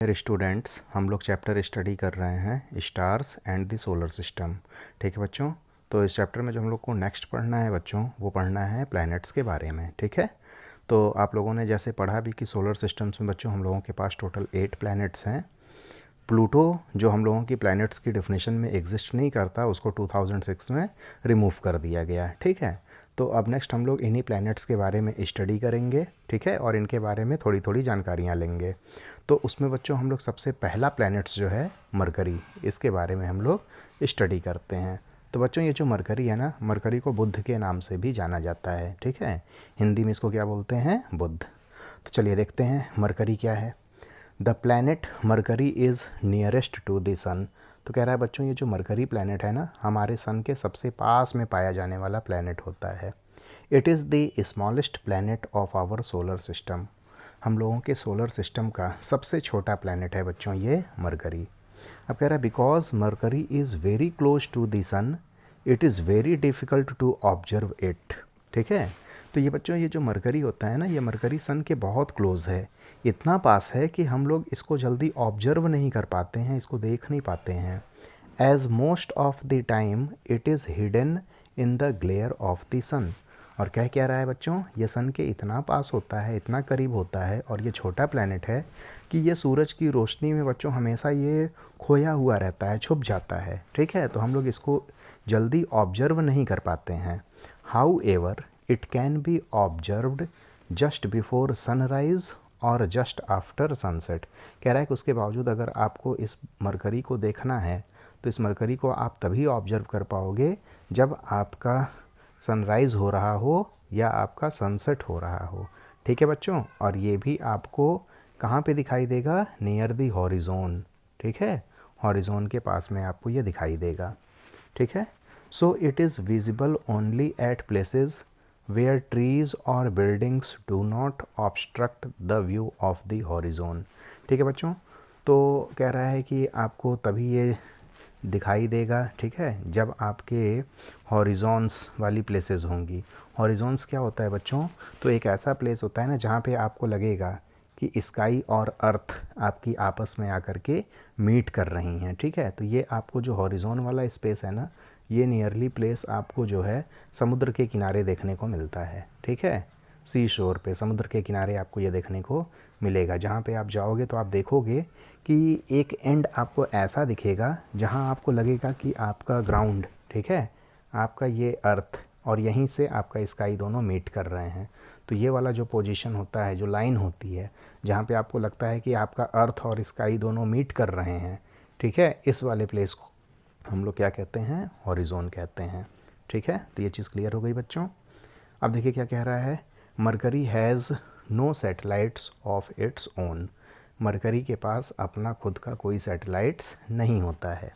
मेरे स्टूडेंट्स, हम लोग चैप्टर स्टडी कर रहे हैं stars and the solar system. ठीक है बच्चों, तो इस चैप्टर में जो हम लोग को नेक्स्ट पढ़ना है बच्चों, वो पढ़ना है प्लैनेट्स के बारे में। ठीक है, तो आप लोगों ने जैसे पढ़ा भी कि सोलर सिस्टम्स में बच्चों हम लोगों के पास टोटल 8 प्लैनेट्स हैं। प्लूटो जो हम लोगों की प्लैनेट्स की डेफिनेशन में एग्जिस्ट नहीं करता, उसको 2006 में रिमूव कर दिया गया। ठीक है, तो अब नेक्स्ट हम लोग इन्हीं प्लैनेट्स के बारे में स्टडी करेंगे। ठीक है, और इनके बारे में थोड़ी थोड़ी जानकारियाँ लेंगे। तो उसमें बच्चों हम लोग सबसे पहला प्लैनेट्स जो है मरकरी, इसके बारे में हम लोग स्टडी करते हैं। तो बच्चों ये जो मरकरी है ना, मरकरी को बुध के नाम से भी जाना जाता है। ठीक है, हिंदी में इसको क्या बोलते हैं? बुध। तो चलिए देखते हैं मरकरी क्या है। The planet Mercury is nearest to the sun. तो कह रहा है बच्चों ये जो मरकरी प्लैनेट है ना, हमारे सन के सबसे पास में पाया जाने वाला प्लैनेट होता है। It is the smallest planet of our solar system. हम लोगों के सोलर सिस्टम का सबसे छोटा प्लैनेट है बच्चों ये मरकरी। अब कह रहा है because Mercury is very close to the sun it is very difficult to observe it. ठीक है, तो ये बच्चों ये जो मरकरी होता है ना, ये मरकरी सन के बहुत क्लोज़ है, इतना पास है कि हम लोग इसको जल्दी ऑब्जर्व नहीं कर पाते हैं, इसको देख नहीं पाते हैं। As most of the time it is hidden in the glare of the sun. और कह क्या रहा है बच्चों, ये सन के इतना पास होता है, इतना करीब होता है, और ये छोटा प्लैनेट है कि ये सूरज की रोशनी में बच्चों हमेशा ये खोया हुआ रहता है, छुप जाता है। ठीक है, तो हम लोग इसको जल्दी ऑब्जर्व नहीं कर पाते हैं। How ever it can be observed just before sunrise और जस्ट आफ्टर सनसेट। कह रहा है कि उसके बावजूद अगर आपको इस मरकरी को देखना है तो इस मरकरी को आप तभी ऑब्जर्व कर पाओगे जब आपका सनराइज़ हो रहा हो या आपका सनसेट हो रहा हो। ठीक है बच्चों, और ये भी आपको कहाँ पे दिखाई देगा? Near the horizon. ठीक है, हॉरिजोन के पास में आपको ये दिखाई देगा। ठीक है, so it is visible only at places where trees और buildings do not obstruct the view of the horizon. ठीक है बच्चों, तो कह रहा है कि आपको तभी ये दिखाई देगा, ठीक है, जब आपके हॉरिजॉन्स वाली प्लेसेस होंगी। हॉरिजॉन्स क्या होता है बच्चों? तो एक ऐसा प्लेस होता है ना जहाँ पे आपको लगेगा कि स्काई और अर्थ आपकी आपस में आकर के मीट कर रही हैं। ठीक है, तो ये आपको जो हॉरिजॉन वाला स्पेस है ना, ये नियरली प्लेस आपको जो है समुद्र के किनारे देखने को मिलता है। ठीक है, सी शोर पे, समुद्र के किनारे आपको ये देखने को मिलेगा। जहाँ पे आप जाओगे तो आप देखोगे कि एक एंड आपको ऐसा दिखेगा जहाँ आपको लगेगा कि आपका ग्राउंड, ठीक है, आपका ये अर्थ और यहीं से आपका स्काई दोनों मीट कर रहे हैं। तो ये वाला जो पोजीशन होता है, जो लाइन होती है जहाँ पे आपको लगता है कि आपका अर्थ और स्काई दोनों मीट कर रहे हैं, ठीक है, इस वाले प्लेस को हम लोग क्या कहते हैं? हॉरिजॉन कहते हैं। ठीक है, तो ये चीज़ क्लियर हो गई बच्चों। अब देखिए क्या कह रहा है, Mercury has no satellites of its own. Mercury के पास अपना खुद का कोई सैटेलाइट्स नहीं होता है।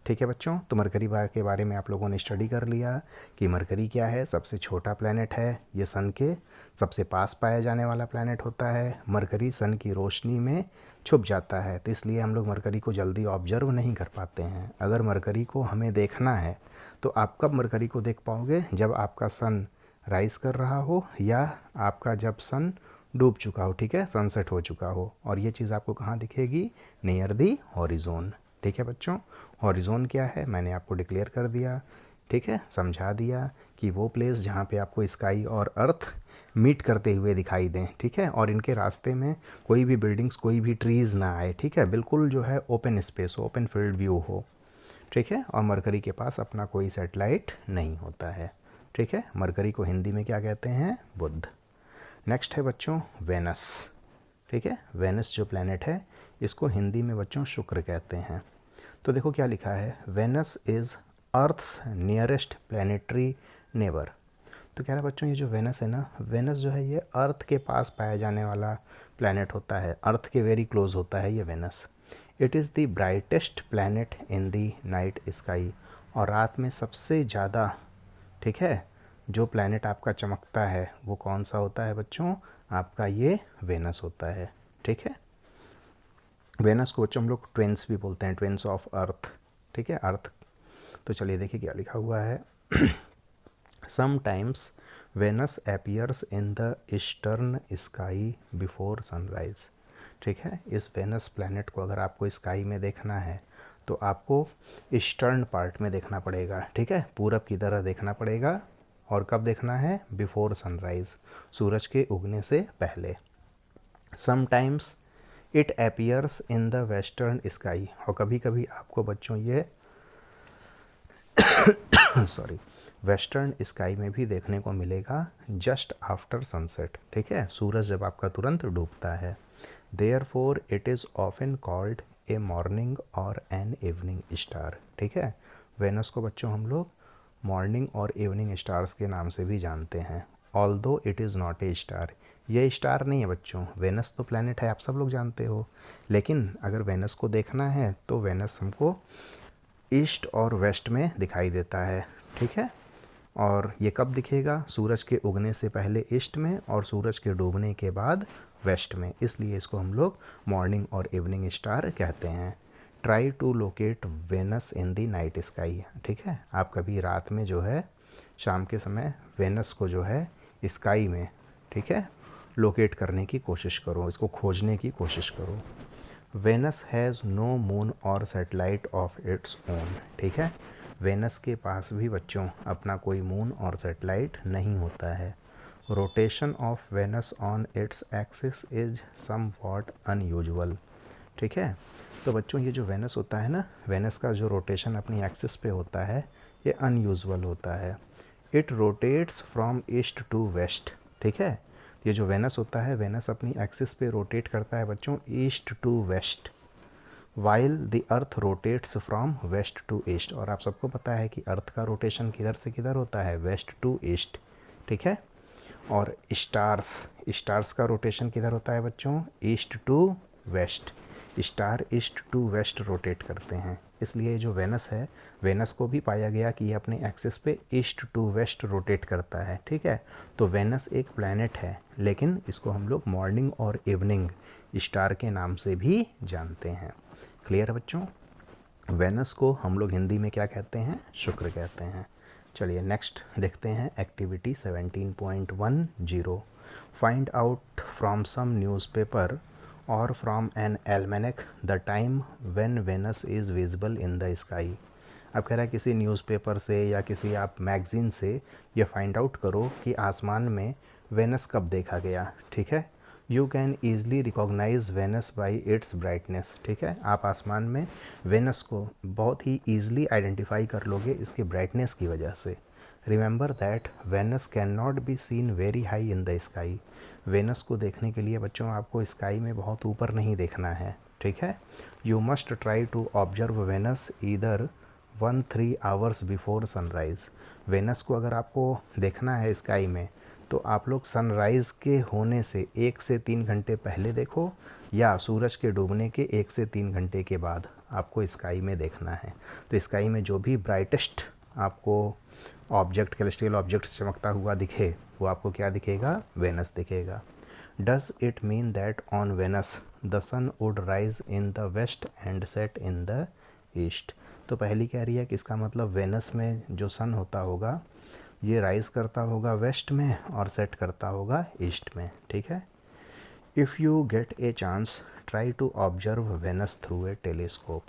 ठीक है बच्चों, तो मरकरी के बारे में आप लोगों ने स्टडी कर लिया कि मरकरी क्या है, सबसे छोटा प्लैनेट है, ये सन के सबसे पास पाया जाने वाला प्लैनेट होता है। मरकरी सन की रोशनी में छुप जाता है, तो इसलिए हम लोग मरकरी को जल्दी ऑब्जर्व नहीं कर पाते हैं। अगर मरकरी को हमें देखना है तो आप कब मरकरी को देख पाओगे? जब आपका सन राइज़ कर रहा हो या आपका जब सन डूब चुका हो, ठीक है, सनसेट हो चुका हो। और ये चीज़ आपको कहाँ दिखेगी? Near the horizon. ठीक है बच्चों, हॉरिजोन क्या है मैंने आपको डिक्लेयर कर दिया। ठीक है, समझा दिया कि वो प्लेस जहाँ पे आपको स्काई और अर्थ मीट करते हुए दिखाई दें। ठीक है, और इनके रास्ते में कोई भी बिल्डिंग्स, कोई भी ट्रीज़ ना आए। ठीक है, बिल्कुल जो है ओपन स्पेस हो, ओपन फील्ड व्यू हो। ठीक है, और मरकरी के पास अपना कोई सैटेलाइट नहीं होता है। ठीक है, मरकरी को हिंदी में क्या कहते हैं? बुध। नेक्स्ट है बच्चों वेनस। ठीक है, वेनस जो प्लैनेट है इसको हिंदी में बच्चों शुक्र कहते हैं। तो देखो क्या लिखा है, Venus is Earth's nearest planetary neighbour. तो कह रहा है बच्चों ये जो वेनस है ना, वेनस जो है ये अर्थ के पास पाया जाने वाला प्लैनेट होता है, अर्थ के वेरी क्लोज होता है ये Venus. It is the brightest planet in the night sky. और रात में सबसे ज़्यादा, ठीक है, जो प्लैनेट आपका चमकता है वो कौन सा होता है बच्चों? आपका ये वेनस होता है। ठीक है, वेनस को बच्चों हम लोग ट्विंस भी बोलते हैं, ट्विंस ऑफ अर्थ। ठीक है, अर्थ। तो चलिए देखिए क्या लिखा हुआ है। Sometimes Venus appears in the eastern sky before sunrise. ठीक है। इस वेनस प्लैनेट को अगर आपको स्काई में देखना है तो आपको ईस्टर्न पार्ट में देखना पड़ेगा, ठीक है, पूरब की तरह देखना पड़ेगा। और कब देखना है? बिफोर सनराइज़, सूरज के उगने से पहले। Sometimes it appears in the western sky, और कभी कभी आपको बच्चों ये सॉरी वेस्टर्न स्काई में भी देखने को मिलेगा जस्ट आफ्टर सनसेट, ठीक है, सूरज जब आपका तुरंत डूबता है। There for it is often called a morning और एन इवनिंग स्टार, ठीक है। वेनस को बच्चों हम लोग मॉर्निंग और इवनिंग स्टार्स के नाम से भी जानते हैं। Although it is not a star, ये स्टार नहीं है बच्चों, वेनस तो प्लैनेट है, आप सब लोग जानते हो। लेकिन अगर वेनस को देखना है तो वेनस हमको ईस्ट और वेस्ट में दिखाई देता है, ठीक है। और ये कब दिखेगा? सूरज के उगने से पहले ईस्ट में और सूरज के डूबने के बाद वेस्ट में, इसलिए इसको हम लोग मॉर्निंग और इवनिंग स्टार कहते हैं। Try to locate Venus in the night sky, ठीक है, आप कभी रात में जो है शाम के समय वेनस को जो है स्काई में, ठीक है, लोकेट करने की कोशिश करो, इसको खोजने की कोशिश करो। वेनस हैज़ नो मून और सैटेलाइट ऑफ इट्स ओन, ठीक है, वेनस के पास भी बच्चों अपना कोई मून और सैटेलाइट नहीं होता है। Rotation of Venus on its axis is somewhat unusual, ठीक है। तो बच्चों ये जो वेनस होता है ना, वेनस का जो रोटेशन अपनी एक्सिस पे होता है ये अनयूजुअल होता है। It rotates from east to west, ठीक है, ये जो वेनस होता है, वेनस अपनी एक्सिस पे रोटेट करता है बच्चों east to west, while the earth rotates from west to east. और आप सबको पता है कि अर्थ का रोटेशन किधर से किधर होता है? वेस्ट टू ईस्ट, ठीक है। और स्टार्स, स्टार्स का रोटेशन किधर होता है बच्चों? East to west, star east to west rotate करते हैं। इसलिए जो वेनस है, वेनस को भी पाया गया कि ये अपने एक्सिस पे ईस्ट टू वेस्ट रोटेट करता है, ठीक है। तो वेनस एक प्लैनेट है, लेकिन इसको हम लोग मॉर्निंग और इवनिंग स्टार के नाम से भी जानते हैं। क्लियर है बच्चों? वेनस को हम लोग हिंदी में क्या कहते हैं? शुक्र कहते हैं। चलिए नेक्स्ट देखते हैं activity 17.10। Find out from some newspaper और from an almanac the time when Venus is visible in the sky. अब कह रहा है किसी न्यूज़पेपर से या किसी आप मैगज़ीन से ये फाइंड आउट करो कि आसमान में वेनस कब देखा गया, ठीक है। You can easily recognise Venus by its brightness, ठीक है, आप आसमान में वेनस को बहुत ही ईजिली आइडेंटिफाई कर लोगे इसके ब्राइटनेस की वजह से। Remember that Venus can not be seen very high in the sky, Venus को देखने के लिए बच्चों आपको स्काई में बहुत ऊपर नहीं देखना है, ठीक है। You must try to observe Venus either 1-3 hours before sunrise, Venus को अगर आपको देखना है स्काई में तो आप लोग सनराइज़ के होने से 1 से 3 घंटे पहले देखो, या सूरज के डूबने के 1 से 3 घंटे के बाद आपको स्काई में देखना है। तो स्काई में जो भी ब्राइटेस्ट आपको ऑब्जेक्ट, कैलेस्ट्रियल ऑब्जेक्ट चमकता हुआ दिखे वो आपको क्या दिखेगा? वेनस दिखेगा। Does it mean that on Venus the sun would rise in the west and set in the east. तो पहली कह रही है कि इसका मतलब वेनस में जो सन होता होगा ये राइज़ करता होगा वेस्ट में और सेट करता होगा ईस्ट में, ठीक है। If you get a chance try to observe Venus through a telescope.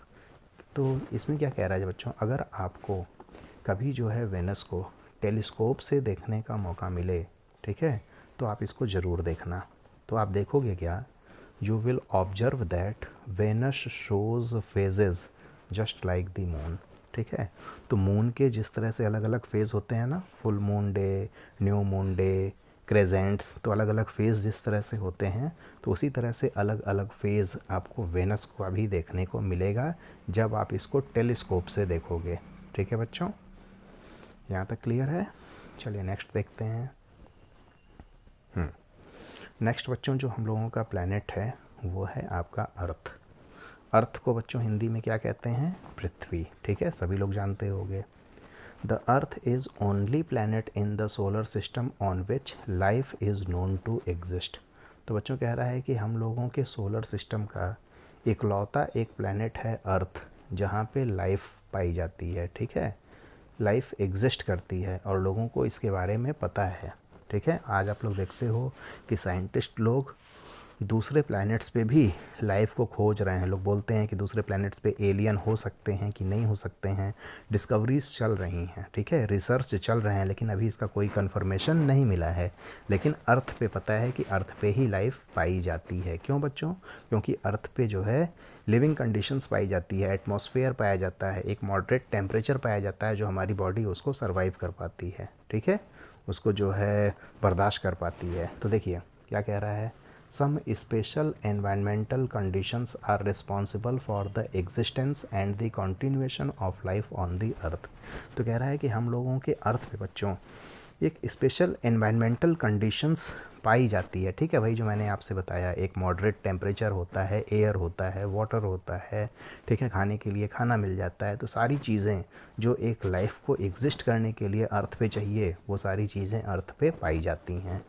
तो इसमें क्या कह रहा है बच्चों, अगर आपको कभी जो है वेनस को टेलीस्कोप से देखने का मौका मिले, ठीक है, तो आप इसको ज़रूर देखना। तो आप देखोगे क्या? You will observe that Venus shows phases just like the moon, ठीक है। तो मून के जिस तरह से अलग अलग फेज़ होते हैं ना, full moon day, new moon day, crescents, तो अलग अलग फेज़ जिस तरह से होते हैं, तो उसी तरह से अलग अलग फेज़ आपको वेनस को अभी देखने को मिलेगा जब आप इसको टेलीस्कोप से देखोगे, ठीक है बच्चों। यहाँ तक क्लियर है? चलिए नेक्स्ट देखते हैं। नेक्स्ट बच्चों जो हम लोगों का प्लैनेट है वो है आपका अर्थ। अर्थ को बच्चों हिंदी में क्या कहते हैं? पृथ्वी, ठीक है, सभी लोग जानते होंगे। The earth is only planet in the solar system on which life is known to exist. तो बच्चों कह रहा है कि हम लोगों के सोलर सिस्टम का इकलौता एक प्लैनेट है अर्थ जहाँ पे लाइफ पाई जाती है, ठीक है, लाइफ एग्जिस्ट करती है और लोगों को इसके बारे में पता है, ठीक है। आज आप लोग देखते हो कि साइंटिस्ट लोग दूसरे प्लैनेट्स पे भी लाइफ को खोज रहे हैं। लोग बोलते हैं कि दूसरे प्लैनेट्स पे एलियन हो सकते हैं कि नहीं हो सकते हैं, डिस्कवरीज चल रही हैं, ठीक है, रिसर्च चल रहे हैं, लेकिन अभी इसका कोई कंफर्मेशन नहीं मिला है। लेकिन अर्थ पे पता है कि अर्थ पे ही लाइफ पाई जाती है। क्यों बच्चों? क्योंकि अर्थ पे जो है लिविंग कंडीशंस पाई जाती है, एटमॉस्फेयर पाया जाता है, एक मॉडरेट टेम्परेचर पाया जाता है जो हमारी बॉडी उसको सर्वाइव कर पाती है, ठीक है, उसको जो है बर्दाश्त कर पाती है। तो देखिए क्या कह रहा है, some special environmental conditions are responsible for the existence and the continuation of life on the earth। तो कह रहा है कि हम लोगों के अर्थ पे बच्चों एक स्पेशल एनवायरमेंटल कंडीशंस पाई जाती है, ठीक है भाई, जो मैंने आपसे बताया, एक मॉडरेट टेम्परेचर होता है, एयर होता है, वाटर होता है, ठीक है, खाने के लिए खाना मिल जाता है। तो सारी चीज़ें जो एक लाइफ को एग्जिस्ट करने के लिए अर्थ पे चाहिए, वो सारी चीज़ें अर्थ पे पाई जाती हैं।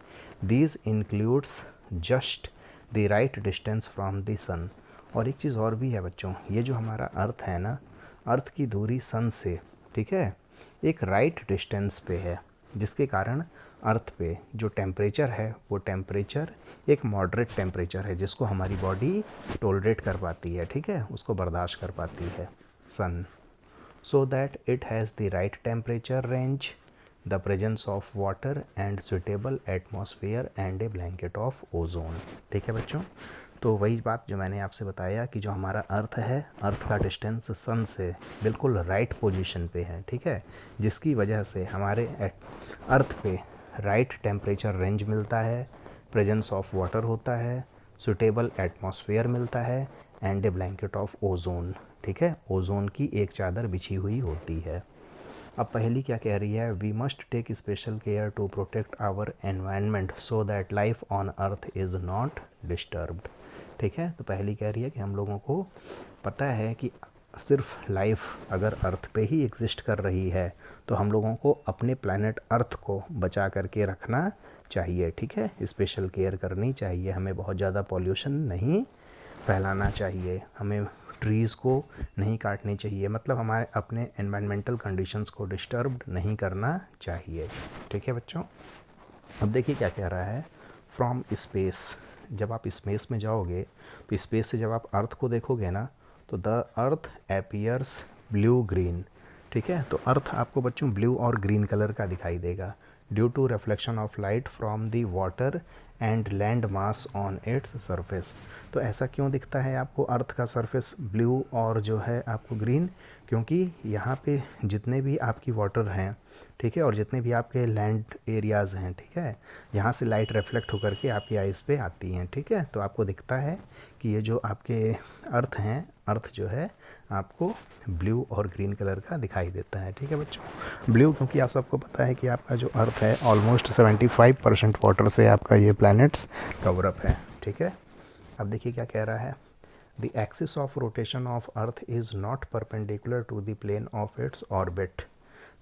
These includes just the right distance from the sun. और एक चीज़ और भी है बच्चों, ये जो हमारा अर्थ है ना, अर्थ की दूरी सन से, ठीक है, एक राइट डिस्टेंस पे है, जिसके कारण अर्थ पे जो टेम्परेचर है वो टेम्परेचर एक मॉडरेट टेम्परेचर है जिसको हमारी बॉडी टॉलरेट कर पाती है, ठीक है, उसको बर्दाश्त कर पाती है sun. So that it has the right temperature range, the presence of water and suitable atmosphere and a blanket of ozone. ठीक है बच्चों, तो वही बात जो मैंने आपसे बताया कि जो हमारा अर्थ है, अर्थ का डिस्टेंस सन से बिल्कुल राइट पोजीशन पे है, ठीक है, जिसकी वजह से हमारे अर्थ पे राइट टेम्परेचर रेंज मिलता है, प्रेजेंस ऑफ वाटर होता है, सुटेबल एटमॉस्फेयर मिलता है and a blanket of ozone, ठीक है, ओजोन की एक चादर बिछी हुई होती है। अब पहली क्या कह रही है, we must take special care to protect our environment so that life on earth is not disturbed. ठीक है, तो पहली कह रही है कि हम लोगों को पता है कि सिर्फ लाइफ अगर अर्थ पे ही एग्जिस्ट कर रही है तो हम लोगों को अपने प्लैनेट अर्थ को बचा करके रखना चाहिए, ठीक है, स्पेशल केयर करनी चाहिए, हमें बहुत ज़्यादा पॉल्यूशन नहीं फैलाना चाहिए, हमें ट्रीज़ को नहीं काटनी चाहिए, मतलब हमारे अपने एनवायरमेंटल कंडीशंस को डिस्टर्ब नहीं करना चाहिए। ठीक है बच्चों, अब देखिए क्या कह रहा है, फ्रॉम स्पेस। जब आप स्पेस में जाओगे तो स्पेस से जब आप अर्थ को देखोगे ना तो the earth appears blue green. ठीक है, तो अर्थ आपको बच्चों ब्लू और ग्रीन कलर का दिखाई देगा due to reflection of light from the water and land mass on its surface. तो ऐसा क्यों दिखता है आपको अर्थ का सरफेस ब्लू और जो है आपको ग्रीन? क्योंकि यहाँ पे जितने भी आपकी वाटर हैं, ठीक है, और जितने भी आपके लैंड एरियाज़ हैं, ठीक है, यहाँ से लाइट रिफ्लेक्ट होकर के आपकी आइज़ पे आती हैं, ठीक है, तो आपको दिखता है कि ये जो आपके अर्थ हैं, अर्थ जो है आपको ब्लू और ग्रीन कलर का दिखाई देता है। ठीक है बच्चों, ब्लू क्योंकि आप सबको पता है कि आपका जो अर्थ है ऑलमोस्ट 75% वाटर से आपका ये प्लैनेट्स कवरअप है। ठीक है, अब देखिए क्या कह रहा है, the axis of rotation of earth is not perpendicular to the plane of its orbit.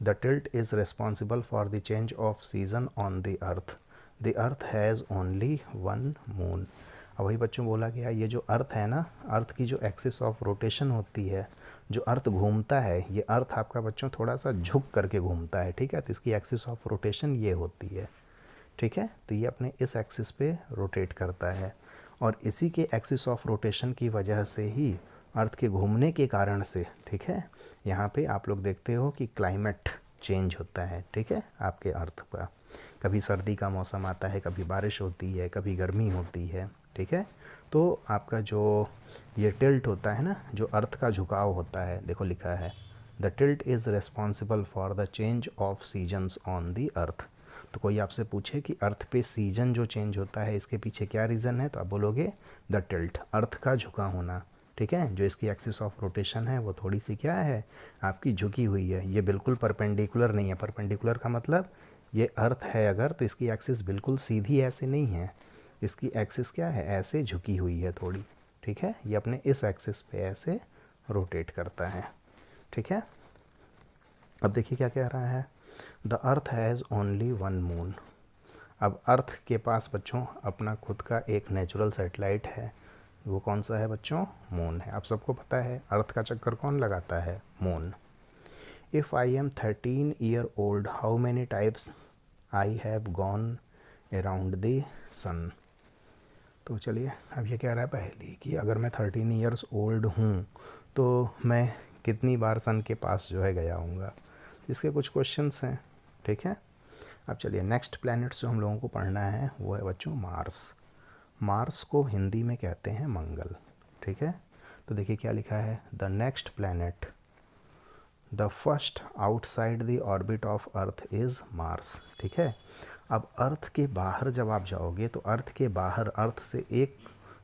The tilt is responsible for the change of season on the earth. The earth has only one moon. अब वही बच्चों बोला गया, ये जो अर्थ है ना, अर्थ की जो एक्सिस ऑफ रोटेशन होती है, जो अर्थ घूमता है, ये अर्थ आपका बच्चों थोड़ा सा झुक करके घूमता है, ठीक है, तो इसकी एक्सिस ऑफ रोटेशन ये होती है। ठीक है, तो ये अपने इस एक्सिस पे रोटेट करता है और इसी के एक्सिस ऑफ रोटेशन की वजह से ही अर्थ के घूमने के कारण से, ठीक है, यहाँ पे आप लोग देखते हो कि क्लाइमेट चेंज होता है, ठीक है, आपके अर्थ का, कभी सर्दी का मौसम आता है, कभी बारिश होती है, कभी गर्मी होती है, ठीक है, तो आपका जो ये टिल्ट होता है ना, जो अर्थ का झुकाव होता है, देखो लिखा है the tilt is responsible for the change of seasons on the अर्थ। तो कोई आपसे पूछे कि अर्थ पे सीजन जो चेंज होता है इसके पीछे क्या रीज़न है, तो आप बोलोगे द टिल्ट, अर्थ का झुका होना, ठीक है, जो इसकी एक्सिस ऑफ रोटेशन है वो थोड़ी सी क्या है, आपकी झुकी हुई है, ये बिल्कुल परपेंडिकुलर नहीं है। परपेंडिकुलर का मतलब ये अर्थ है अगर, तो इसकी एक्सिस बिल्कुल सीधी ऐसे नहीं है, इसकी एक्सिस क्या है, ऐसे झुकी हुई है थोड़ी, ठीक है, ये अपने इस एक्सिस पे ऐसे रोटेट करता है। ठीक है, अब देखिए क्या कह रहा है, the earth has only one moon. अब अर्थ के पास बच्चों अपना खुद का एक नेचुरल सैटेलाइट है, वो कौन सा है बच्चों, मून है। आप सबको पता है अर्थ का चक्कर कौन लगाता है, moon. If I am 13 year old how many times I have gone around the sun. तो चलिए अब ये कह रहा है पहली कि अगर मैं 13 ईयर्स ओल्ड हूँ तो मैं कितनी बार सन के पास जो है गया हूँगा। इसके कुछ क्वेश्चंस हैं, ठीक है। अब चलिए नेक्स्ट प्लैनेट्स जो हम लोगों को पढ़ना है वो है बच्चों मार्स। मार्स को हिंदी में कहते हैं मंगल, ठीक है। तो देखिए क्या लिखा है, the next planet the first outside the orbit of earth is Mars, ठीक है। अब अर्थ के बाहर जब आप जाओगे तो अर्थ के बाहर, अर्थ से एक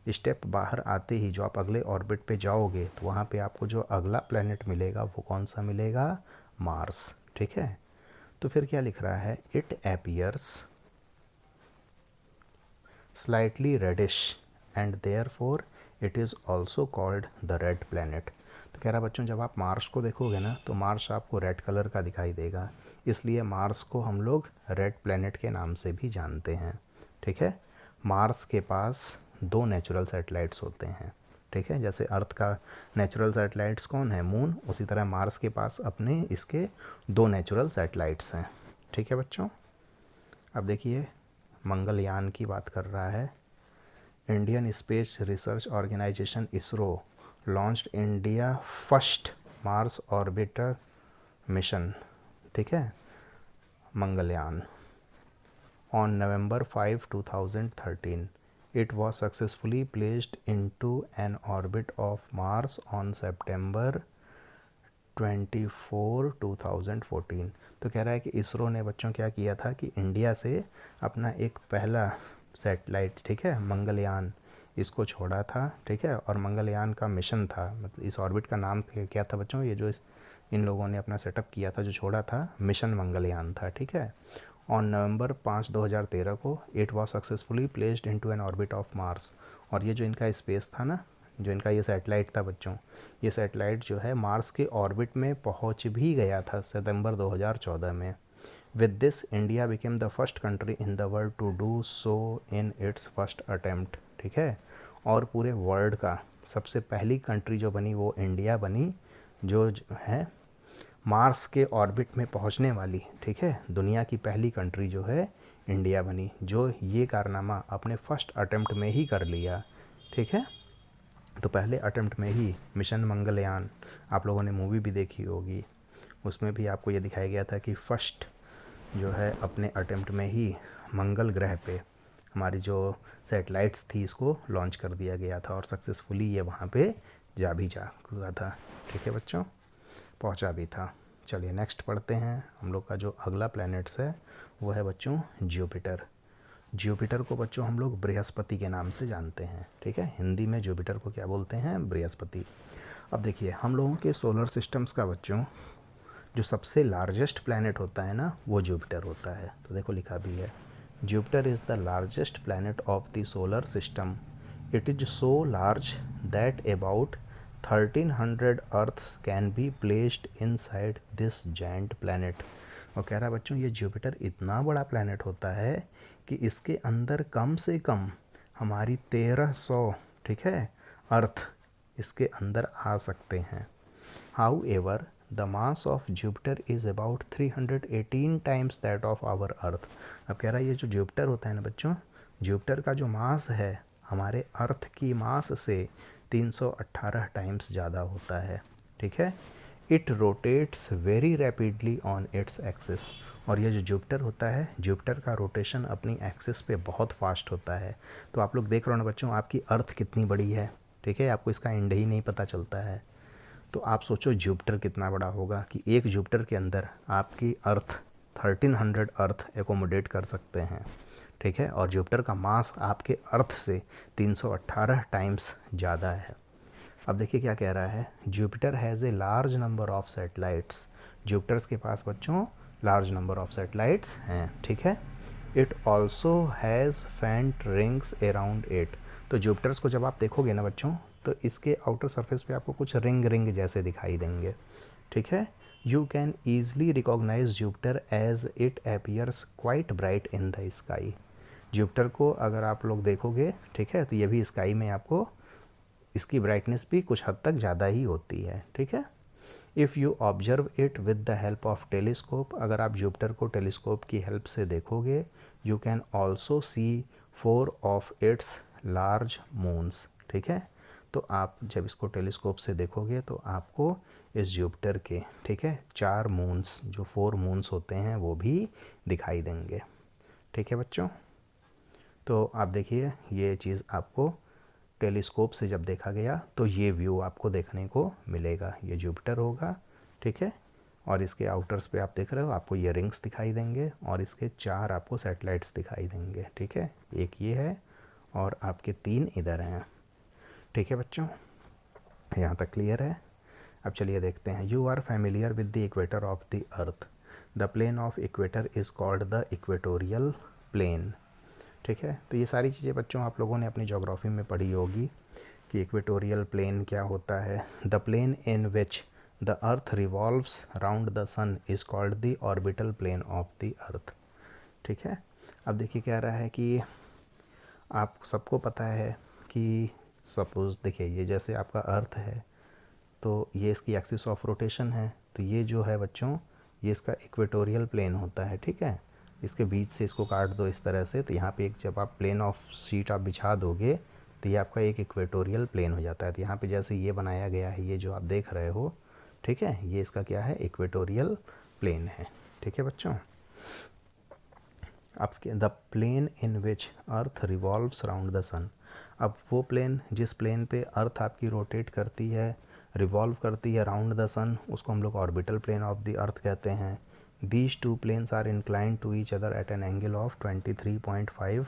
स्टेप बाहर आते ही जो आप अगले ऑर्बिट पे जाओगे तो वहाँ पे आपको जो अगला प्लैनेट मिलेगा वो कौन सा मिलेगा, मार्स, ठीक है। तो फिर क्या लिख रहा है, it appears slightly reddish and therefore it is also called the red planet. तो कह रहा बच्चों जब आप मार्स को देखोगे ना तो मार्स आपको रेड कलर का दिखाई देगा, इसलिए मार्स को हम लोग रेड प्लैनेट के नाम से भी जानते हैं, ठीक है। मार्स के पास 2 नेचुरल सैटेलाइट्स होते हैं, ठीक है। जैसे अर्थ का नेचुरल सैटेलाइट्स कौन है, मून, उसी तरह मार्स के पास अपने इसके 2 नेचुरल सैटेलाइट्स हैं, ठीक है बच्चों। अब देखिए मंगलयान की बात कर रहा है। Indian space research organisation ISRO launched India first Mars orbiter mission, ठीक है, Mangalyaan on November 5, 2013. It was successfully placed into an orbit of Mars on September 24, 2014. तो कह रहा है कि इसरो ने बच्चों क्या किया था कि इंडिया से अपना एक पहला सैटेलाइट, ठीक है, मंगलयान, इसको छोड़ा था, ठीक है। और मंगलयान का मिशन था, मतलब इस ऑर्बिट का नाम क्या था बच्चों, ये जो इन लोगों ने अपना सेटअप किया था जो छोड़ा था, मिशन मंगलयान था, ठीक है। ऑन नवंबर 5, 2013 को it was successfully placed into an orbit of Mars. और ये जो इनका स्पेस था ना, जो इनका ये सैटेलाइट था बच्चों, ये सैटेलाइट जो है मार्स के ऑर्बिट में पहुंच भी गया था सितंबर 2014 में। With this India became the first country in the world to do so in its first attempt, ठीक है। और पूरे वर्ल्ड का सबसे पहली कंट्री जो बनी वो इंडिया बनी, जो है मार्स के ऑर्बिट में पहुंचने वाली, ठीक है, दुनिया की पहली कंट्री जो है इंडिया बनी, जो ये कारनामा अपने फर्स्ट अटेम्प्ट में ही कर लिया, ठीक है। तो पहले अटेम्प्ट में ही मिशन मंगलयान, आप लोगों ने मूवी भी देखी होगी, उसमें भी आपको ये दिखाया गया था कि फर्स्ट जो है अपने अटेम्प्ट में ही मंगल ग्रह पे हमारी जो सैटेलाइट्स थी इसको लॉन्च कर दिया गया था और सक्सेसफुली ये वहाँ पे जा था, ठीक है बच्चों, पहुँचा भी था। चलिए नेक्स्ट पढ़ते हैं। हम लोग का जो अगला प्लैनेट्स है वो है बच्चों जुपिटर। जुपिटर को बच्चों हम लोग बृहस्पति के नाम से जानते हैं, ठीक है। हिंदी में जुपिटर को क्या बोलते हैं, बृहस्पति। अब देखिए हम लोगों के सोलर सिस्टम्स का बच्चों जो सबसे लार्जेस्ट प्लैनेट होता है ना वो जुपिटर होता है। तो देखो लिखा भी है, Jupiter is the largest planet of the solar system. It is so large that about 1300 earths can be placed inside this giant planet. और कह रहा है बच्चों ये जुपिटर इतना बड़ा प्लैनेट होता है कि इसके अंदर कम से कम हमारी 1300, ठीक है, अर्थ इसके अंदर आ सकते हैं। However the mass of Jupiter is about 318 times that of our earth. अब कह रहा है ये जो जुपिटर होता है ना बच्चों, जुपिटर का जो मास है हमारे अर्थ की मास से 318 टाइम्स ज़्यादा होता है, ठीक है। It rotates very rapidly on its axis. और ये जो जुपिटर होता है, जुपिटर का रोटेशन अपनी एक्सिस पे बहुत फास्ट होता है। तो आप लोग देख रहे हो ना बच्चों आपकी अर्थ कितनी बड़ी है, ठीक है, आपको इसका एंड ही नहीं पता चलता है। तो आप सोचो जुपिटर कितना बड़ा होगा कि एक जुपिटर के अंदर आपकी अर्थ 1300 अर्थ एकोमोडेट कर सकते हैं, ठीक है। और जुपिटर का मास आपके अर्थ से 318 टाइम्स ज़्यादा है। अब देखिए क्या कह रहा है, Jupiter has a large number of satellites. Jupiter's के पास बच्चों लार्ज नंबर ऑफ सैटेलाइट्स हैं, ठीक है। इट ऑल्सो हैज़ फेंट रिंग्स अराउंड इट। तो जुपिटर्स को जब आप देखोगे ना बच्चों तो इसके आउटर सरफेस पे आपको कुछ रिंग रिंग जैसे दिखाई देंगे, ठीक है। You can easily recognise Jupiter as it appears quite bright in the sky. Jupiter को अगर आप लोग देखोगे, ठीक है, तो ये भी स्काई में आपको इसकी ब्राइटनेस भी कुछ हद तक ज़्यादा ही होती है, ठीक है। If you observe it with the help of telescope, अगर आप जुपिटर को टेलीस्कोप की हेल्प से देखोगे, you can also see 4 of its large moons, ठीक है। तो आप जब इसको टेलीस्कोप से देखोगे तो आपको इस जुपिटर के, ठीक है, 4 मून्स, जो 4 मून्स होते हैं वो भी दिखाई देंगे, ठीक है बच्चों। तो आप देखिए ये चीज़ आपको टेलीस्कोप से जब देखा गया तो ये व्यू आपको देखने को मिलेगा। ये जुपिटर होगा, ठीक है, और इसके आउटर्स पे आप देख रहे हो आपको ये रिंग्स दिखाई देंगे और इसके 4 आपको सैटेलाइट्स दिखाई देंगे, ठीक है। एक ये है और आपके 3 इधर हैं, ठीक है बच्चों, यहाँ तक क्लियर है। अब चलिए देखते हैं। You are familiar with the equator of the earth. The plane of equator is called the equatorial plane, ठीक है। तो ये सारी चीज़ें बच्चों आप लोगों ने अपनी ज्योग्राफी में पढ़ी होगी कि इक्वेटोरियल प्लेन क्या होता है। The plane in which the earth revolves round the sun is called the orbital plane of the earth, ठीक है। अब देखिए क्या रहा है कि आप सबको पता है कि सपोज़ देखिए ये जैसे आपका अर्थ है तो ये इसकी एक्सिस ऑफ रोटेशन है, तो ये जो है बच्चों ये इसका इक्वेटोरियल प्लेन होता है, ठीक है। इसके बीच से इसको काट दो इस तरह से, तो यहाँ पे एक जब आप प्लेन ऑफ शीट आप बिछा दोगे तो ये आपका एक इक्वेटोरियल प्लेन हो जाता है। तो यहाँ पे जैसे ये बनाया गया है, ये जो आप देख रहे हो, ठीक है, ये इसका क्या है, इक्वेटोरियल प्लेन है, ठीक है बच्चों। अब the plane in which earth revolves round the sun, अब वो प्लेन जिस प्लेन पे अर्थ आपकी रोटेट करती है, रिवॉल्व करती है राउंड द सन, उसको हम लोग orbital plane of the earth कहते हैं। These 2 planes are inclined to each other at an angle of 23.5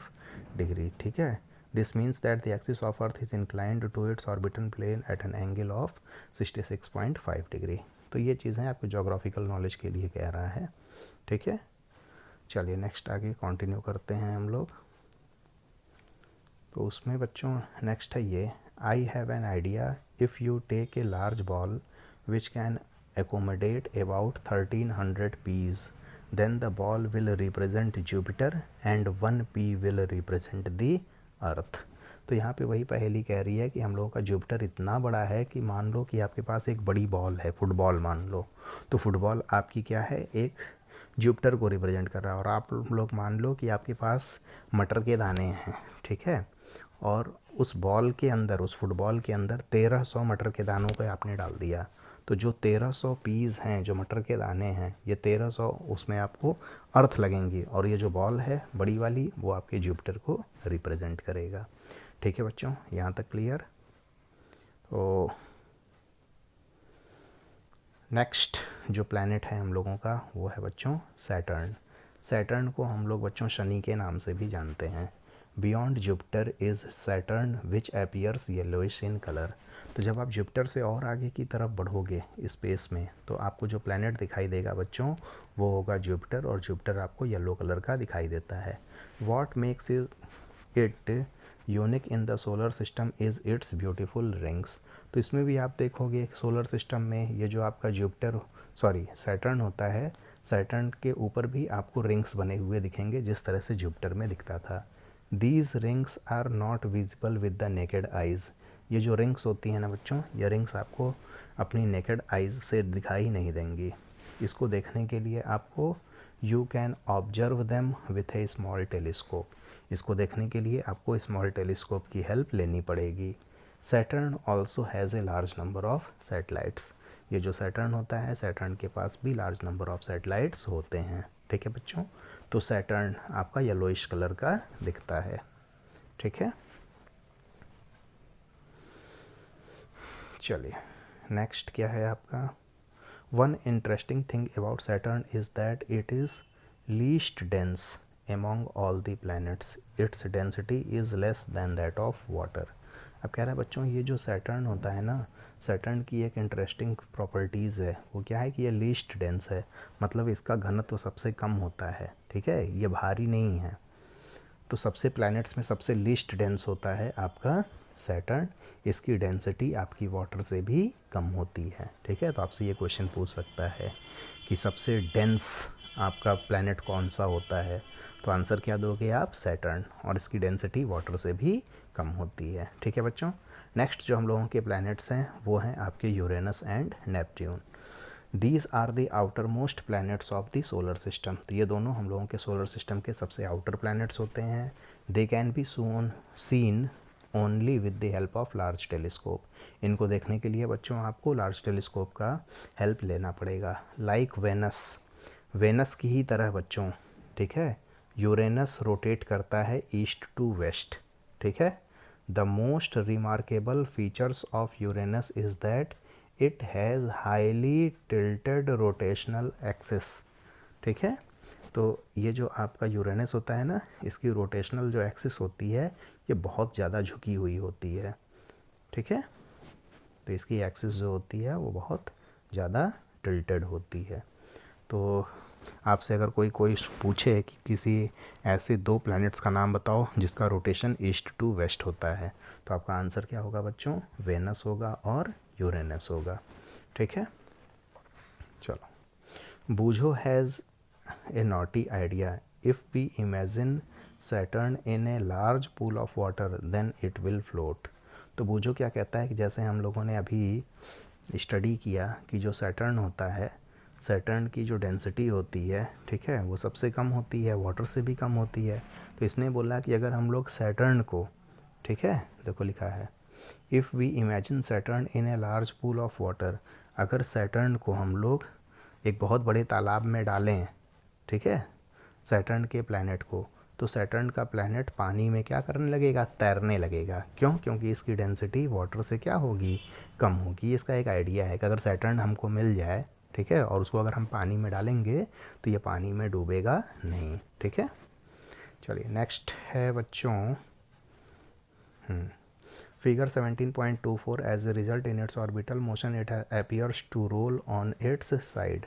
degree, ठीक है। This means that the axis of earth is inclined to its orbital plane at an angle of 66.5 degree. तो ये चीज़ें आपको geographical knowledge के लिए कह रहा है, ठीक है। चलिए नेक्स्ट आगे कंटिन्यू करते हैं हम लोग। तो उसमें बच्चों नेक्स्ट है ये, I have an idea if you take a large ball which can accommodate about 1300 peas, then the ball will represent Jupiter and 1 pea will represent the earth। तो यहाँ पे वही पहेली कह रही है कि हम लोगों का जुपिटर इतना बड़ा है कि मान लो कि आपके पास एक बड़ी बॉल है, फुटबॉल मान लो, तो फुटबॉल आपकी क्या है, एक जुपिटर को रिप्रेजेंट कर रहा है। और आप लोग मान लो कि आपके पास मटर के दाने हैं, ठीक है, और उस बॉल के अंदर, उस फुटबॉल के अंदर 1300 मटर के दानों को आपने डाल दिया, तो जो 1300 पीस हैं, जो मटर के दाने हैं, ये 1300 उसमें आपको अर्थ लगेंगी, और ये जो बॉल है बड़ी वाली वो आपके जुपिटर को रिप्रेजेंट करेगा, ठीक है बच्चों, यहाँ तक क्लियर। तो नेक्स्ट जो प्लैनेट है हम लोगों का वो है बच्चों सैटर्न। सैटर्न को हम लोग बच्चों शनि के नाम से भी जानते हैं। Beyond Jupiter is Saturn which appears yellowish in colour. तो जब आप जुपिटर से और आगे की तरफ बढ़ोगे स्पेस में तो आपको जो प्लैनेट दिखाई देगा बच्चों वो होगा जुपिटर, और जुपिटर आपको येलो कलर का दिखाई देता है। What makes it unique in the solar system is it's beautiful rings. तो इसमें भी आप देखोगे सोलर सिस्टम में ये जो आपका जुपिटर सैटर्न होता है, सैटर्न के ऊपर भी आपको रिंग्स बने हुए दिखेंगे जिस तरह से जुपिटर में दिखता था। These rings are not visible with the naked eyes. ये जो रिंग्स होती हैं ना बच्चों, ये रिंग्स आपको अपनी नेकेड आइज़ से दिखाई नहीं देंगी। इसको देखने के लिए आपको you can observe them with A small telescope. इसको देखने के लिए आपको स्मॉल टेलीस्कोप की हेल्प लेनी पड़ेगी। Saturn also has a large number of satellites. ये जो सैटर्न होता है, सैटर्न के पास भी लार्ज नंबर ऑफ सैटेलाइट्स होते हैं, ठीक है बच्चों। तो सैटर्न आपका येलोइश कलर का दिखता है, ठीक है। चलिए नेक्स्ट क्या है आपका, one interesting thing about Saturn is that it is least dense among all the planets, its density is less than that of water. अब कह रहा है बच्चों ये जो सैटर्न होता है ना, सैटर्न की एक इंटरेस्टिंग प्रॉपर्टीज़ है, वो क्या है कि ये लीस्ट डेंस है, मतलब इसका घनत्व तो सबसे कम होता है, ठीक है, ये भारी नहीं है। तो सबसे प्लैनेट्स में सबसे लीस्ट डेंस होता है आपका सैटर्न, इसकी डेंसिटी आपकी वाटर से भी कम होती है, ठीक है। तो आपसे ये क्वेश्चन पूछ सकता है कि सबसे डेंस आपका प्लैनेट कौन सा होता है, तो आंसर क्या दोगे आप, सैटर्न, और इसकी डेंसिटी वाटर से भी कम होती है, ठीक है बच्चों। नेक्स्ट जो हम लोगों के प्लैनेट्स हैं वो हैं आपके Uranus and Neptune. These are the outermost planets of the solar system. तो ये दोनों हम लोगों के सोलर सिस्टम के सबसे आउटर प्लैनेट्स होते हैं। They can be seen only with the help of large telescope. इनको देखने के लिए बच्चों आपको लार्ज टेलीस्कोप का हेल्प लेना पड़ेगा। लाइक वेनस, वेनस की ही तरह बच्चों, ठीक है, यूरेनस रोटेट करता है ईस्ट टू वेस्ट, ठीक है। The most remarkable features of Uranus is that it has highly tilted rotational axis, ठीक है। तो ये जो आपका यूरेनस होता है ना, इसकी रोटेशनल जो एक्सिस होती है ये बहुत ज़्यादा झुकी हुई होती है, ठीक है। तो इसकी एक्सिस जो होती है वो बहुत ज़्यादा टिल्टेड होती है। तो आपसे अगर कोई पूछे कि किसी ऐसे दो प्लैनेट्स का नाम बताओ जिसका रोटेशन ईस्ट टू वेस्ट होता है, तो आपका आंसर क्या होगा बच्चों? वेनस होगा और यूरेनस होगा, ठीक है। चलो, Boojho has a naughty idea, if we imagine Saturn in a large pool of water then it will float. तो बूझो क्या कहता है कि जैसे हम लोगों ने अभी स्टडी किया कि जो सैटर्न होता है, सैटर्न की जो डेंसिटी होती है, ठीक है, वो सबसे कम होती है, वाटर से भी कम होती है। तो इसने बोला कि अगर हम लोग सैटर्न को, ठीक है, देखो लिखा है, if we imagine Saturn in a large pool of water, अगर सैटर्न को हम लोग एक बहुत बड़े तालाब में डालें, ठीक है, सैटर्न के प्लैनेट को, तो सैटर्न का प्लैनेट पानी में क्या करने लगेगा? तैरने लगेगा। क्यों? क्योंकि इसकी डेंसिटी वाटर से क्या होगी? कम होगी। इसका एक आइडिया है कि अगर सैटर्न हमको मिल जाए, ठीक है, और उसको अगर हम पानी में डालेंगे तो ये पानी में डूबेगा नहीं, ठीक है। चलिए नेक्स्ट है बच्चों figure 17.24, as a result in its orbital motion it appears to roll on its side.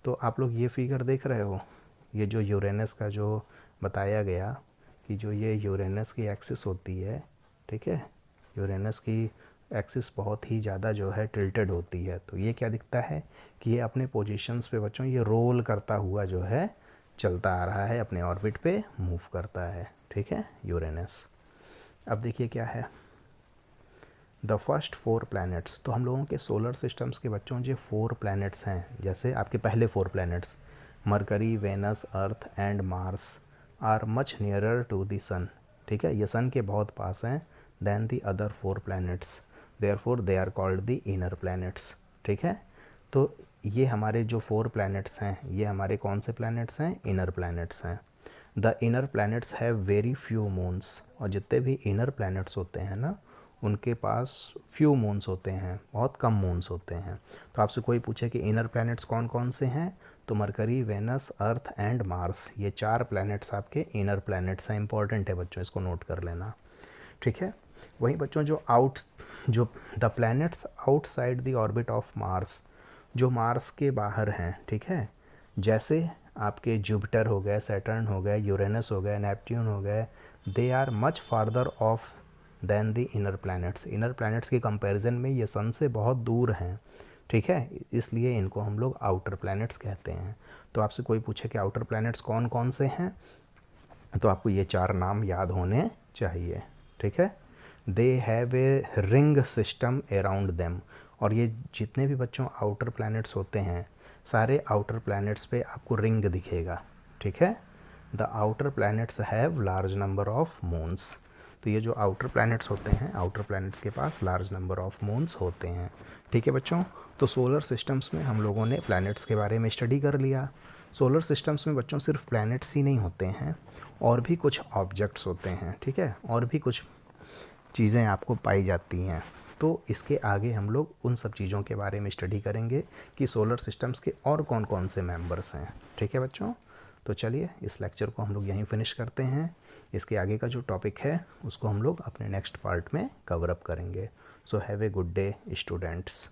तो आप लोग ये फिगर देख रहे हो, ये जो यूरेनस का जो बताया गया कि जो ये यूरेनस की एक्सिस होती है, ठीक है, यूरेनस की एक्सिस बहुत ही ज़्यादा जो है टिल्टेड होती है। तो ये क्या दिखता है कि ये अपने पोजीशंस पे बच्चों ये रोल करता हुआ जो है चलता आ रहा है, अपने ऑर्बिट पे मूव करता है, ठीक है, यूरेनस। अब देखिए क्या है, द फर्स्ट 4 प्लैनेट्स। तो हम लोगों के सोलर सिस्टम्स के बच्चों जो 4 प्लैनेट्स हैं, जैसे आपके पहले 4 planets Mercury, Venus, earth and Mars are much nearer to the sun, ठीक है, ये सन के बहुत पास हैं, then the other 4 planets, therefore they are called the inner planets, ठीक है। तो ये हमारे जो 4 प्लैनेट्स हैं, ये हमारे कौन से प्लैनेट्स हैं? इनर प्लैनेट्स हैं। The inner planets have very few moons, और जितने भी इनर प्लैनेट्स होते हैं ना, उनके पास फ्यू मून्स होते हैं, बहुत कम मून्स होते हैं। तो आपसे कोई पूछे कि इनर प्लैनेट्स कौन कौन से हैं, तो Mercury, Venus, earth and Mars, ये 4 प्लैनेट्स आपके इनर प्लैनेट्स हैं। इंपॉर्टेंट है बच्चों, इसको नोट कर लेना, ठीक है। वहीं बच्चों जो the planets outside the orbit of Mars, जो मार्स के बाहर हैं, ठीक है, जैसे आपके जुपिटर हो गए, सैटर्न हो गए, यूरेनस हो गए, नेपट्यून हो गए, they are much farther off than the inner planets. Inner planets के कंपैरिजन में ये सन से बहुत दूर हैं, ठीक है, इसलिए इनको हम लोग आउटर प्लैनेट्स कहते हैं। तो आपसे कोई पूछे कि आउटर प्लैनेट्स कौन कौन से हैं, तो आपको ये 4 नाम याद होने चाहिए, ठीक है। They have a ring system around them, और ये जितने भी बच्चों आउटर प्लैनेट्स होते हैं, सारे आउटर प्लैनेट्स पे आपको रिंग दिखेगा, ठीक है। The outer planets have large number of moons. तो ये जो आउटर प्लैनेट्स होते हैं, आउटर प्लैनेट्स के पास लार्ज नंबर ऑफ मून्स होते हैं, ठीक है बच्चों। तो सोलर सिस्टम्स में हम लोगों ने प्लैनेट्स के बारे में स्टडी कर लिया। सोलर सिस्टम्स में बच्चों सिर्फ प्लैनेट्स ही नहीं होते हैं, और भी कुछ ऑब्जेक्ट्स होते हैं, ठीक है, और भी कुछ चीज़ें आपको पाई जाती हैं। तो इसके आगे हम लोग उन सब चीज़ों के बारे में स्टडी करेंगे कि सोलर सिस्टम्स के और कौन कौन से मेंबर्स हैं, ठीक है बच्चों। तो चलिए इस लेक्चर को हम लोग यहीं फिनिश करते हैं। इसके आगे का जो टॉपिक है उसको हम लोग अपने नेक्स्ट पार्ट में कवर अप करेंगे। So have a good day students.